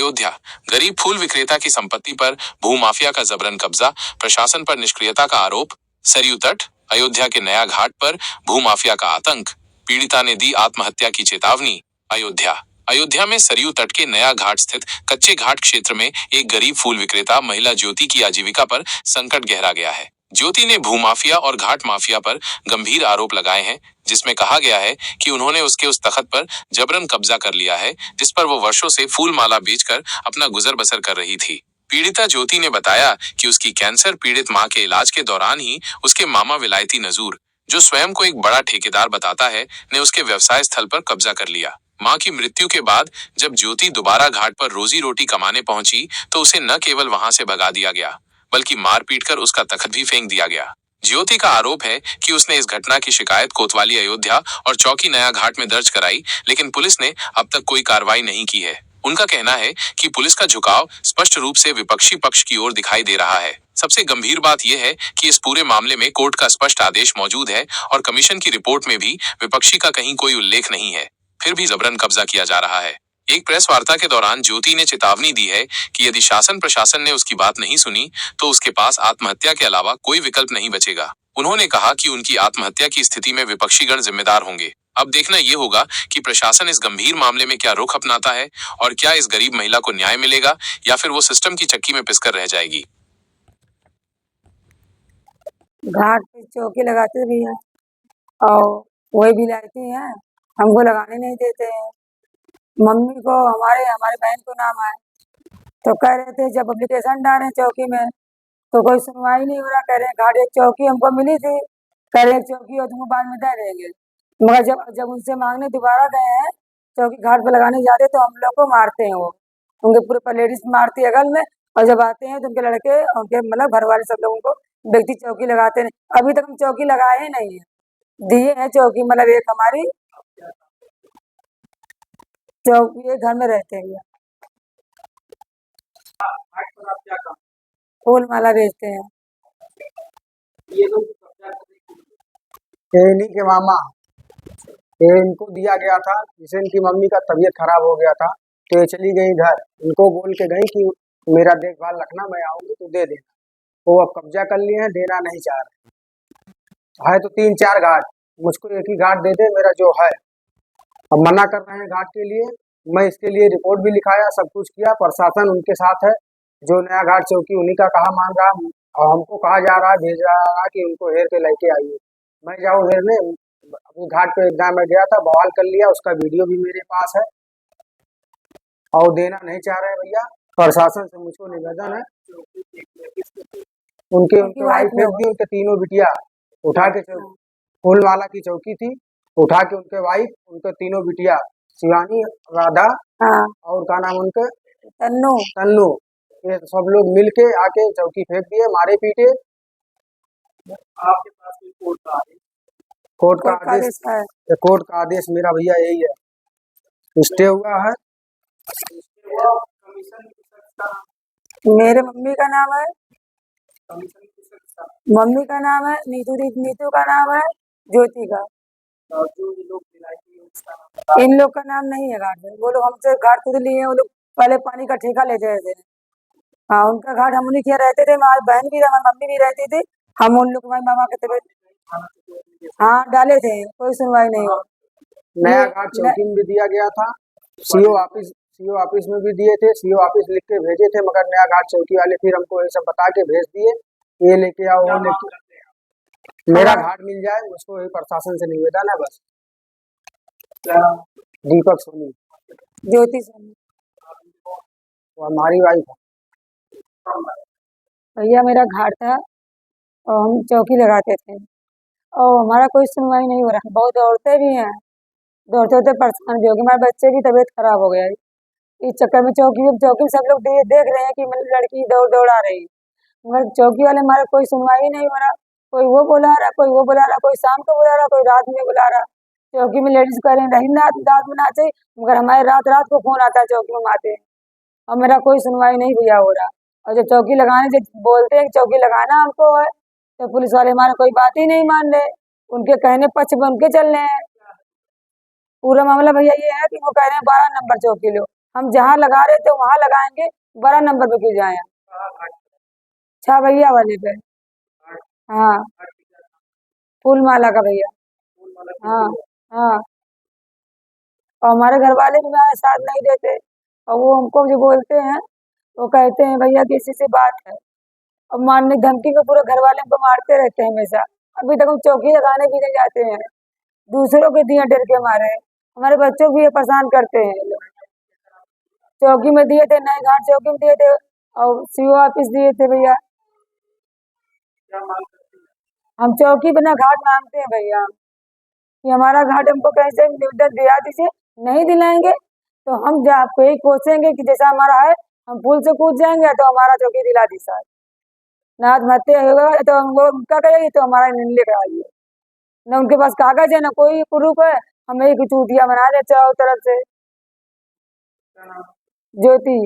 अयोध्या, गरीब फूल विक्रेता की संपत्ति पर भूमाफिया का जबरन कब्जा, प्रशासन पर निष्क्रियता का आरोप। सरयू तट, अयोध्या के नया घाट पर भूमाफिया का आतंक, पीड़िता ने दी आत्महत्या की चेतावनी। अयोध्या, अयोध्या में सरयू तट के नया घाट स्थित कच्चे घाट क्षेत्र में एक गरीब फूल विक्रेता महिला ज्योति की आजीविका पर संकट गहरा गया है। ज्योति ने भूमाफिया और घाट माफिया पर गंभीर आरोप लगाए हैं, जिसमें कहा गया है कि उन्होंने उसके उस तखत पर जबरन कब्जा कर लिया है जिस पर वो वर्षों से फूल माला बेचकर अपना गुजर बसर कर रही थी। पीड़िता ज्योति ने बताया कि उसकी कैंसर पीड़ित मां के इलाज के दौरान ही उसके मामा विलायती नजूर, जो स्वयं को एक बड़ा ठेकेदार बताता है, ने उसके व्यवसाय स्थल पर कब्जा कर लिया। मां की मृत्यु के बाद जब ज्योति दोबारा घाट पर रोजी रोटी कमाने पहुंची तो उसे न केवल वहां से भगा दिया गया, बल्कि मार पीट कर उसका तखत भी फेंक दिया गया। ज्योति का आरोप है कि उसने इस घटना की शिकायत कोतवाली अयोध्या और चौकी नया घाट में दर्ज कराई, लेकिन पुलिस ने अब तक कोई कार्रवाई नहीं की है। उनका कहना है कि पुलिस का झुकाव स्पष्ट रूप से विपक्षी पक्ष की ओर दिखाई दे रहा है। सबसे गंभीर बात यह है कि इस पूरे मामले में कोर्ट का स्पष्ट आदेश मौजूद है और कमीशन की रिपोर्ट में भी विपक्षी का कहीं कोई उल्लेख नहीं है, फिर भी जबरन कब्जा किया जा रहा है। एक प्रेस वार्ता के दौरान ज्योति ने चेतावनी दी है कि यदि शासन प्रशासन ने उसकी बात नहीं सुनी तो उसके पास आत्महत्या के अलावा कोई विकल्प नहीं बचेगा। उन्होंने कहा कि उनकी आत्महत्या की स्थिति में विपक्षीगण जिम्मेदार होंगे। अब देखना ये होगा कि प्रशासन इस गंभीर मामले में क्या रुख अपनाता है और क्या इस गरीब महिला को न्याय मिलेगा या फिर वो सिस्टम की चक्की में पिसकर रह जाएगी। घाट पे चौकी लगाते भी हैं और वही भी लाती हैं, हमको लगाने नहीं देते हैं। मम्मी को हमारे बहन को नाम आए तो कह रहे थे जब एप्लीकेशन डाले चौकी में तो कोई सुनवाई नहीं हो रहा। कह रहे हैं घाट एक चौकी हमको मिली थी, कह रहे एक चौकी और तुमको बाद में दे देंगे, मगर जब जब उनसे मांगने दोबारा गए हैं चौकी घाट पे लगाने जाते तो हम लोग को मारते हैं। वो उनके पूरे लेडीज मारती है अगल में, और जब आते हैं तो उनके लड़के उनके मतलब घर वाले सब लोगों को व्यक्ति चौकी लगाते नहीं। अभी तक हम चौकी लगाए ही नहीं है, दिए हैं चौकी, मतलब एक हमारी चौकी ये घर में रहते हैं, फूल माला बेचते हैं। इन्हीं के मामा, ये इनको दिया गया था, जिसे इनकी मम्मी का तबीयत खराब हो गया था तो ये चली गई घर। इनको बोल के गई कि मेरा देखभाल रखना, मैं आऊंगी तो दे देना। वो अब कब्जा कर लिए हैं, देना नहीं चाह रहे है। तो 3-4 घाट, मुझको एक ही घाट दे दे मेरा जो है। अब मना कर रहे हैं घाट के लिए। मैं इसके लिए रिपोर्ट भी लिखाया, सब कुछ किया, प्रशासन उनके साथ है। जो नया घाट चौकी उन्हीं का कहा मान रहा, और हमको कहा जा रहा है, भेज रहा कि उनको हेर के लेके आइए। मैं जाऊँ हेरने? अपनी घाट पे एग्जाम में गया था, बवाल कर लिया, उसका वीडियो भी मेरे पास है और देना नहीं चाह रहे भैया। प्रशासन से मुझको निवेदन है, उनके वाइफ फेंक दी, उनके तीनों बिटिया उठा के, फूलमाला की चौकी थी, उठा के उनके वाइफ, उनके तीनों बिटिया शिवानी, राधा और का नाम उनके तन्नू, ये सब लोग मिल के आके चौकी फेंक दिए, मारे पीटे। आपके पास कोर्ट का आदेश मेरा भैया यही है, स्टे हुआ है। मेरे मम्मी का नाम है, नीतू का नाम है, ज्योति का। इन लोग का नाम नहीं है घाट में। वो लोग हमसे घाट खुद लिए, वो लोग पहले पानी का ठेका लेते थे। हाँ, उनका घाट हम उन्हीं के रहते थे, हमारी बहन भी, हमारी मम्मी भी रहती थी। हम उन लोग हमारी मामा के तबियत हाँ डाले थे, कोई सुनवाई नहीं हो। नया घाट चौकी में भी दिया गया था, सीओ ऑफिस में भी दिए थे, सीओ ऑफिस लिख के भेजे थे, मगर नया घाट चौकी वाले फिर हमको ये सब बता के भेज दिए, ये लेके आओ वो लेके। मेरा घाट मिल जाए, मुझको यही प्रशासन से निवेदन है बस। दीपक सोनी, ज्योति सोनी, वो हमारी वाइफ है। भैया मेरा घाट था और हम चौकी लगाते थे और हमारा कोई सुनवाई नहीं हो रहा। बहुत औरतें भी हैं, दौड़ते दौड़ते परेशान भी हो गए, हमारे बच्चे की तबीयत खराब हो गया है इस चक्कर में। चौकी में सब लोग देख रहे हैं कि मतलब लड़की दौड़ आ रही, मगर चौकी वाले हमारा कोई सुनवाई नहीं हो रहा। कोई वो बुला रहा, कोई वो बुला रहा, कोई शाम को बुला रहा, कोई रात में बुला रहा। चौकी में लेडीज कह रहे हैं नहीं रात में ना चाहिए, मगर हमारे रात को फोन आता है चौकी में आते हैं और मेरा कोई सुनवाई नहीं भैया हो रहा। और जब चौकी लगाने जब बोलते हैं चौकी लगाना हमको है तो पुलिस वाले हमारा कोई बात ही नहीं मान रहे, उनके कहने पक्ष बन के चल रहे हैं। पूरा मामला भैया ये है कि वो कह रहे हैं 12 नंबर चौकी लो, हम जहाँ लगा रहे थे वहाँ लगाएंगे, बड़ा नंबर पे क्यों जाए? अच्छा भैया वाले पे। हाँ, फूल माला का भैया। हाँ हाँ। और हमारे घर वाले भी हमारे साथ नहीं देते, और वो हमको जो बोलते हैं, वो कहते हैं भैया किसी से बात है, और मारने की धमकी में पूरे घर वाले हमको मारते रहते हैं हमेशा। अभी तक हम चौकी लगाने भी नहीं जाते हैं, दूसरों के दिए डर के मारे। हमारे बच्चों को भी ये परेशान करते हैं ये लोग। चौकी में दिए थे, नए घाट चौकी में दिए थे, और सीओ ऑफिस दिए थे भैया। हम चौकी बिना घाट मांगते हैं भैया कि हमारा घाट हमको कैसे उधर दिला दीजिए। नहीं दिलाएंगे तो हम जा आपको यही कोसेंगे कि जैसा हमारा है, हम पुल से कूद जाएंगे, तो हमारा चौकी दिला दी साहब। ना आत्महत्या होगा तो हम वो उनका करेगी, तो हमारा निर्णय कराइए। न उनके पास कागज है, ना कोई प्रूफ है, हमें एक चूतिया बना दे चारों तरफ से। ज्योति।